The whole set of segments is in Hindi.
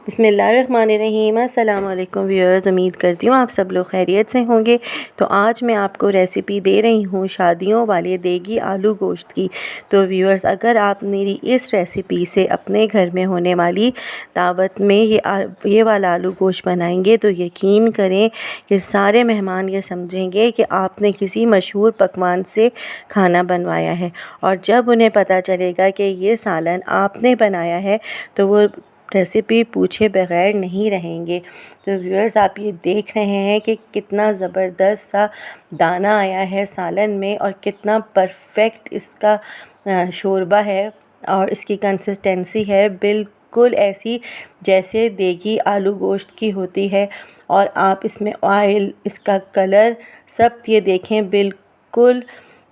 बिस्मिल्लाहिर्रहमानिर्रहीम। अस्सलाम वालेकुम व्यूअर्स, उम्मीद करती हूँ आप सब लोग खैरियत से होंगे। तो आज मैं आपको रेसिपी दे रही हूँ शादियों वाले देगी आलू गोश्त की। तो व्यूअर्स, अगर आप मेरी इस रेसिपी से अपने घर में होने वाली दावत में ये वाला आलू गोश्त बनाएंगे तो यकीन करें कि सारे मेहमान ये समझेंगे कि आपने किसी मशहूर पकवान से खाना बनवाया है। और जब उन्हें पता चलेगा कि ये सालन आपने बनाया है तो वो रेसिपी पूछे बगैर नहीं रहेंगे। तो व्यूअर्स, आप ये देख रहे हैं कि कितना ज़बरदस्त सा दाना आया है सालन में और कितना परफेक्ट इसका शोरबा है और इसकी कंसिस्टेंसी है बिल्कुल ऐसी जैसे देगी आलू गोश्त की होती है। और आप इसमें ऑयल, इसका कलर सब ये देखें, बिल्कुल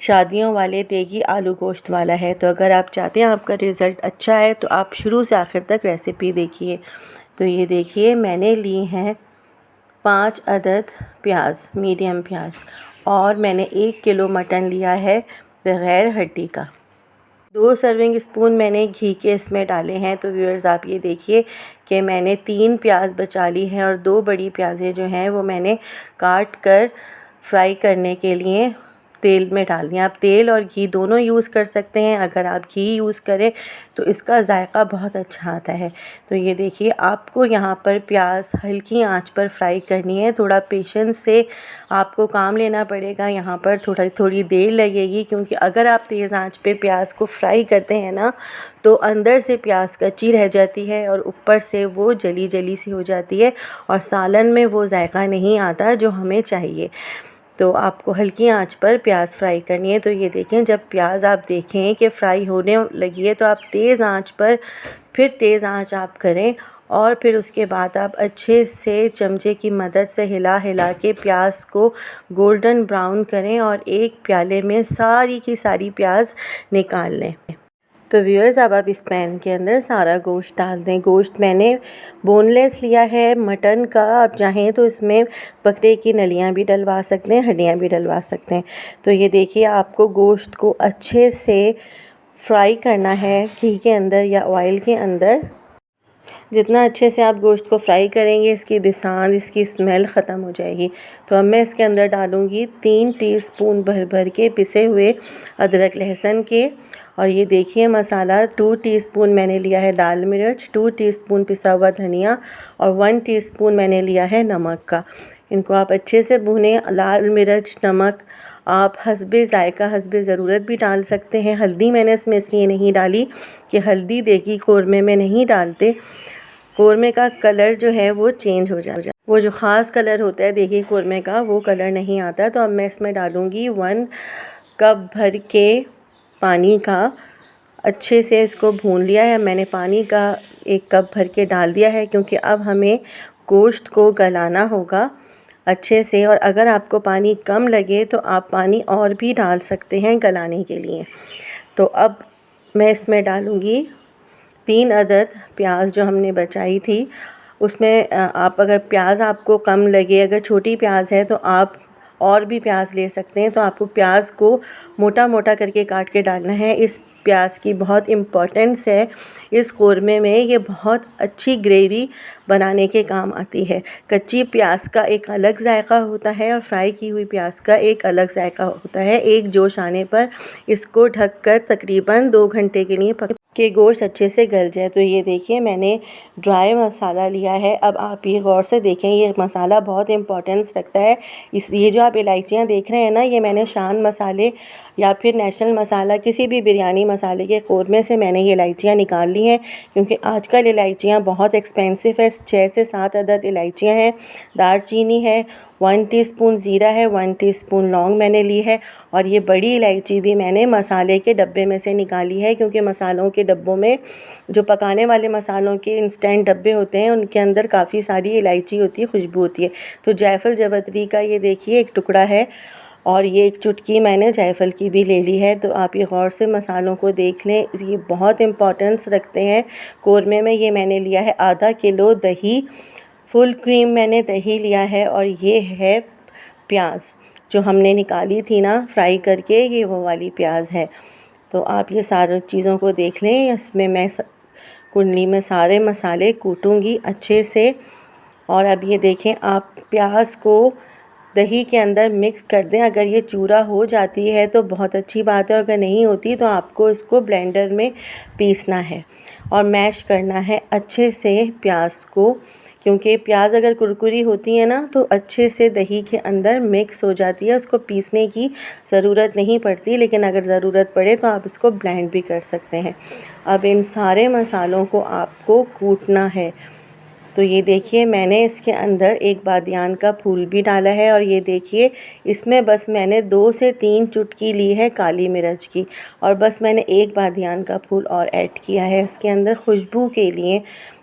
शादियों वाले देगी आलू गोश्त वाला है। तो अगर आप चाहते हैं आपका रिज़ल्ट अच्छा है तो आप शुरू से आखिर तक रेसिपी देखिए। तो ये देखिए, मैंने ली हैं 5 अदद प्याज, मीडियम प्याज, और मैंने 1 किलो मटन लिया है बग़ैर हड्डी का। 2 सर्विंग स्पून मैंने घी के इसमें डाले हैं। तो व्यूअर्स, आप ये देखिए कि मैंने 3 प्याज बचा ली हैं और 2 बड़ी प्याज़ें जो हैं वो मैंने काट कर फ्राई करने के लिए तेल में डाल दिया। आप तेल और घी दोनों यूज़ कर सकते हैं। अगर आप घी यूज़ करें तो इसका ज़ायक़ा बहुत अच्छा आता है। तो ये देखिए, आपको यहाँ पर प्याज हल्की आंच पर फ्राई करनी है। थोड़ा पेशेंस से आपको काम लेना पड़ेगा, यहाँ पर थोड़ी देर लगेगी, क्योंकि अगर आप तेज़ आंच पे प्याज को फ्राई करते हैं ना तो अंदर से प्याज कच्ची रह जाती है और ऊपर से वो जली जली सी हो जाती है और सालन में वो ज़ायक़ा नहीं आता जो हमें चाहिए। तो आपको हल्की आंच पर प्याज फ्राई करनी है। तो ये देखें, जब प्याज आप देखें कि फ्राई होने लगी है तो आप तेज़ आंच पर फिर तेज़ आंच आप करें और फिर उसके बाद आप अच्छे से चमचे की मदद से हिला हिला के प्याज को गोल्डन ब्राउन करें और एक प्याले में सारी की सारी प्याज निकाल लें। तो व्यूअर्स, अब आप इस पैन के अंदर सारा गोश्त डाल दें। गोश्त मैंने बोनलेस लिया है मटन का। आप चाहें तो इसमें बकरे की नलियां भी डलवा सकते हैं, हड्डियां भी डलवा सकते हैं। तो ये देखिए, आपको गोश्त को अच्छे से फ्राई करना है घी के अंदर या ऑयल के अंदर। जितना अच्छे से आप गोश्त को फ्राई करेंगे इसकी बिसांद, इसकी स्मेल ख़त्म हो जाएगी। तो अब मैं इसके अंदर डालूँगी 3 टीस्पून भर भर के पिसे हुए अदरक लहसुन के। और ये देखिए मसाला, 2 टीस्पून मैंने लिया है लाल मिर्च, 2 टीस्पून पिसा हुआ धनिया और 1 टीस्पून मैंने लिया है नमक का। इनको आप अच्छे से भूनें। लाल मिर्च, नमक आप हस्बे ज़ायक़ा, हस्बे ज़रूरत भी डाल सकते हैं। हल्दी मैंने इसमें इसलिए नहीं डाली कि हल्दी देगी क़ोरमे में नहीं डालते, क़ोरमे का कलर जो है वो चेंज हो जाए, वो जो ख़ास कलर होता है देखिए क़ोरमे का, वो कलर नहीं आता। तो अब मैं इसमें डालूँगी 1 कप भर के पानी का। अच्छे से इसको भून लिया है मैंने, पानी का 1 कप भर के डाल दिया है, क्योंकि अब हमें गोश्त को गलाना होगा अच्छे से। और अगर आपको पानी कम लगे तो आप पानी और भी डाल सकते हैं गलाने के लिए। तो अब मैं इसमें डालूँगी 3 अदद प्याज जो हमने बचाई थी। उसमें आप अगर प्याज आपको कम लगे, अगर छोटी प्याज है तो आप और भी प्याज ले सकते हैं। तो आपको प्याज को मोटा मोटा करके काट के डालना है। इस प्याज की बहुत इम्पोर्टेंस है इस क़ोरमे में, ये बहुत अच्छी ग्रेवी बनाने के काम आती है। कच्ची प्याज का एक अलग ज़ायक़ा होता है और फ्राई की हुई प्याज का एक अलग ज़ायक़ा होता है। एक जोश आने पर इसको ढककर तकरीबन 2 घंटे के लिए के गोश्त अच्छे से गल जाए। तो ये देखिए, मैंने ड्राई मसाला लिया है। अब आप ये गौर से देखें, ये मसाला बहुत इम्पोर्टेंस रखता है। ये जो आप इलायचियाँ देख रहे हैं ना, ये मैंने शान मसाले या फिर नेशनल मसाला, किसी भी बिरयानी मसाले के क़ोरमे से मैंने ये इलायचियाँ निकाल ली हैं, क्योंकि आजकल इलायचियाँ बहुत एक्सपेंसिव है। 6 से 7 अदद इलायचियाँ हैं, दालचीनी है, 1 टीस्पून ज़ीरा है, 1 टीस्पून लौंग मैंने ली है। और ये बड़ी इलायची भी मैंने मसाले के डब्बे में से निकाली है, क्योंकि मसालों के डब्बों में, जो पकाने वाले मसालों के इंस्टेंट डब्बे होते हैं, उनके अंदर काफ़ी सारी इलायची होती है, खुशबू होती है। तो जायफल जवतरी का ये देखिए 1 टुकड़ा है और ये 1 चुटकी मैंने जायफल की भी ले ली है। तो आप ये गौर से मसालों को देख लें, ये बहुत इम्पोर्टेंस रखते हैं क़ोरमे में। ये मैंने लिया है आधा किलो दही, फुल क्रीम मैंने दही लिया है। और ये है प्याज जो हमने निकाली थी ना फ्राई करके, ये वो वाली प्याज है। तो आप ये सारी चीज़ों को देख लें। इसमें मैं कुंडली में सारे मसाले कूटूंगी अच्छे से। और अब ये देखें, आप प्याज को दही के अंदर मिक्स कर दें। अगर ये चूरा हो जाती है तो बहुत अच्छी बात है, और अगर नहीं होती तो आपको इसको ब्लेंडर में पीसना है और मैश करना है अच्छे से प्याज को, क्योंकि प्याज अगर कुरकुरी होती है ना तो अच्छे से दही के अंदर मिक्स हो जाती है। उसको पीसने की ज़रूरत नहीं पड़ती, लेकिन अगर ज़रूरत पड़े तो आप इसको ब्लेंड भी कर सकते हैं। अब इन सारे मसालों को आपको कूटना है। तो ये देखिए, मैंने इसके अंदर एक बादियान का फूल भी डाला है, और ये देखिए इसमें बस मैंने 2 से 3 चुटकी ली है काली मिर्च की, और बस मैंने एक बादियान का फूल और ऐड किया है इसके अंदर खुशबू के लिए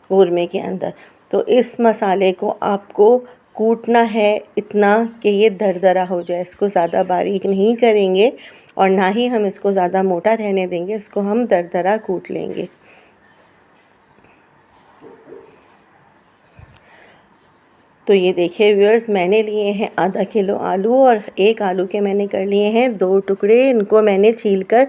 कौरमे के अंदर। तो इस मसाले को आपको कूटना है इतना कि ये दरदरा हो जाए। इसको ज़्यादा बारीक नहीं करेंगे और ना ही हम इसको ज़्यादा मोटा रहने देंगे, इसको हम दरदरा कूट लेंगे। तो ये देखिए व्यूअर्स, मैंने लिए हैं आधा किलो आलू, और एक आलू के मैंने कर लिए हैं 2 टुकड़े। इनको मैंने छीलकर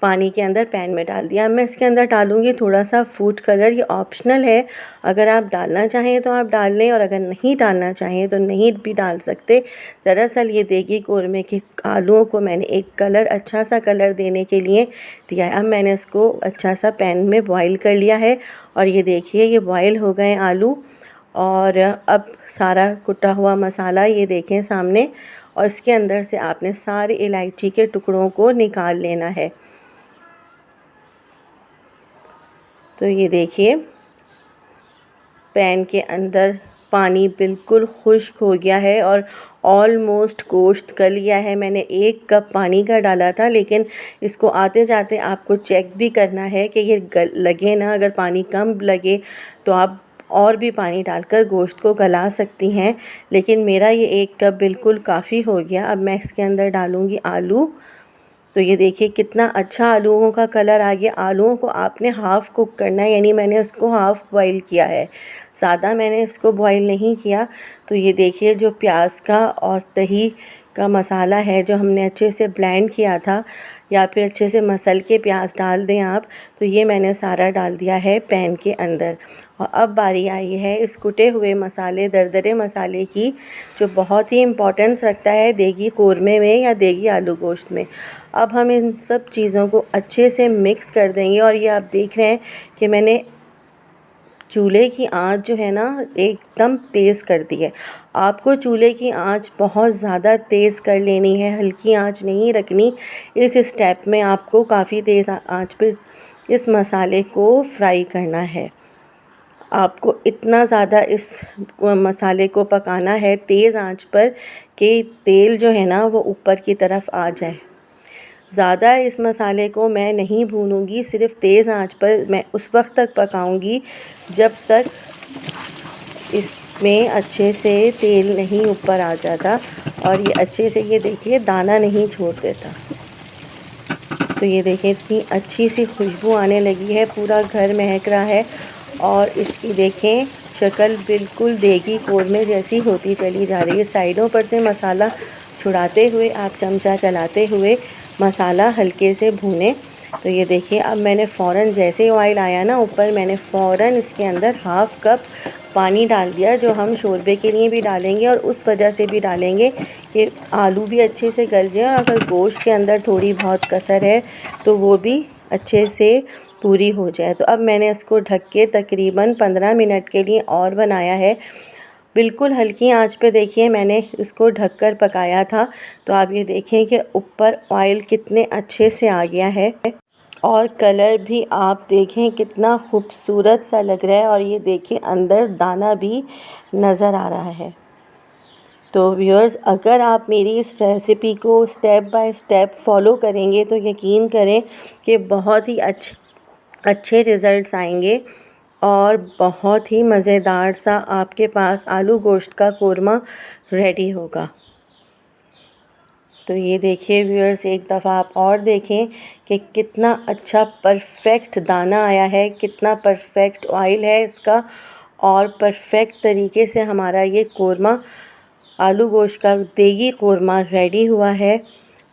पानी के अंदर पैन में डाल दिया। मैं इसके अंदर डालूंगी थोड़ा सा फूड कलर, ये ऑप्शनल है, अगर आप डालना चाहें तो आप डाल लें, और अगर नहीं डालना चाहें तो नहीं भी डाल सकते। दरअसल ये देगी कौरमे के आलूओं को मैंने एक कलर, अच्छा सा कलर देने के लिए दिया है। अब मैंने इसको अच्छा सा पैन में बॉईल कर लिया है, और ये देखिए ये बॉईल हो गए आलू। और अब सारा कुटा हुआ मसाला ये देखें सामने, और इसके अंदर से आपने सारे इलायची के टुकड़ों को निकाल लेना है। तो ये देखिए पैन के अंदर पानी बिल्कुल खुश्क हो गया है और ऑलमोस्ट गोश्त गल गया है। मैंने 1 कप पानी का डाला था, लेकिन इसको आते जाते आपको चेक भी करना है कि ये लगे ना। अगर पानी कम लगे तो आप और भी पानी डालकर गोश्त को गला सकती हैं, लेकिन मेरा ये 1 कप बिल्कुल काफ़ी हो गया। अब मैं इसके अंदर डालूँगी आलू। तो ये देखिए कितना अच्छा आलूओं का कलर आ गया। आलूओं को आपने हाफ़ कुक करना है, यानी मैंने इसको हाफ़ बॉईल किया है, ज़्यादा मैंने इसको बॉईल नहीं किया। तो ये देखिए जो प्याज का और दही का मसाला है, जो हमने अच्छे से ब्लेंड किया था, या फिर अच्छे से मसल के प्याज डाल दें आप, तो ये मैंने सारा डाल दिया है पैन के अंदर। और अब बारी आई है इस कुटे हुए मसाले, दरदरे मसाले की, जो बहुत ही इम्पोर्टेंस रखता है देगी कौरमे में या देगी आलू गोश्त में। अब हम इन सब चीज़ों को अच्छे से मिक्स कर देंगे। और ये आप देख रहे हैं कि मैंने चूल्हे की आंच जो है ना एकदम तेज़ कर दी है। आपको चूल्हे की आंच बहुत ज़्यादा तेज़ कर लेनी है, हल्की आंच नहीं रखनी। इस स्टेप में आपको काफ़ी तेज़ आंच पे इस मसाले को फ्राई करना है। आपको इतना ज़्यादा इस मसाले को पकाना है तेज़ आंच पर कि तेल जो है ना वो ऊपर की तरफ आ जाए। ज़्यादा इस मसाले को मैं नहीं भूनूंगी, सिर्फ तेज़ आंच पर मैं उस वक्त तक पकाऊंगी जब तक इसमें अच्छे से तेल नहीं ऊपर आ जाता और ये अच्छे से, ये देखिए, दाना नहीं छोड़ देता। तो ये देखिए इतनी अच्छी सी खुशबू आने लगी है, पूरा घर महक रहा है। और इसकी देखें शक्ल बिल्कुल देगी कौरमे जैसी होती चली जा रही है। साइडों पर से मसाला छुड़ाते हुए आप चमचा चलाते हुए मसाला हल्के से भूनें। तो ये देखिए अब मैंने फ़ौरन जैसे ही ऑयल आया ना ऊपर, मैंने फ़ौरन इसके अंदर हाफ़ कप पानी डाल दिया, जो हम शोरबे के लिए भी डालेंगे और उस वजह से भी डालेंगे कि आलू भी अच्छे से गल जाए, और अगर गोश्त के अंदर थोड़ी बहुत कसर है तो वो भी अच्छे से पूरी हो जाए। तो अब मैंने इसको ढक के तकरीबन 15 मिनट के लिए और बनाया है। बिल्कुल हल्की आंच पे देखिए मैंने इसको ढककर पकाया था। तो आप ये देखें कि ऊपर ऑयल कितने अच्छे से आ गया है, और कलर भी आप देखें कितना खूबसूरत सा लग रहा है। और ये देखिए अंदर दाना भी नज़र आ रहा है। तो व्यूअर्स, अगर आप मेरी इस रेसिपी को स्टेप बाय स्टेप फॉलो करेंगे तो यकीन करें कि बहुत ही अच्छे रिज़ल्ट्स आएंगे, और बहुत ही मज़ेदार सा आपके पास आलू गोश्त का कौरमा रेडी होगा। तो ये देखिए व्यूअर्स, एक दफ़ा आप और देखें कि कितना अच्छा परफेक्ट दाना आया है, कितना परफेक्ट ऑयल है इसका, और परफेक्ट तरीके से हमारा ये कौरमा, आलू गोश्त का देगी कौरमा रेडी हुआ है।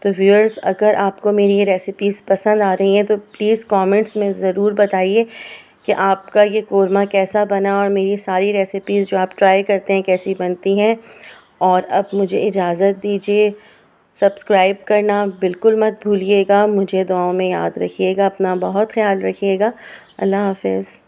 तो व्यूअर्स, अगर आपको मेरी ये रेसिपीज़ पसंद आ रही हैं तो प्लीज़ कमेंट्स में ज़रूर बताइए कि आपका ये कोरमा कैसा बना और मेरी सारी रेसिपीज़ जो आप ट्राई करते हैं कैसी बनती हैं। और अब मुझे इजाज़त दीजिए। सब्सक्राइब करना बिल्कुल मत भूलिएगा। मुझे दुआओं में याद रखिएगा। अपना बहुत ख़्याल रखिएगा। अल्लाह हाफ़िज़।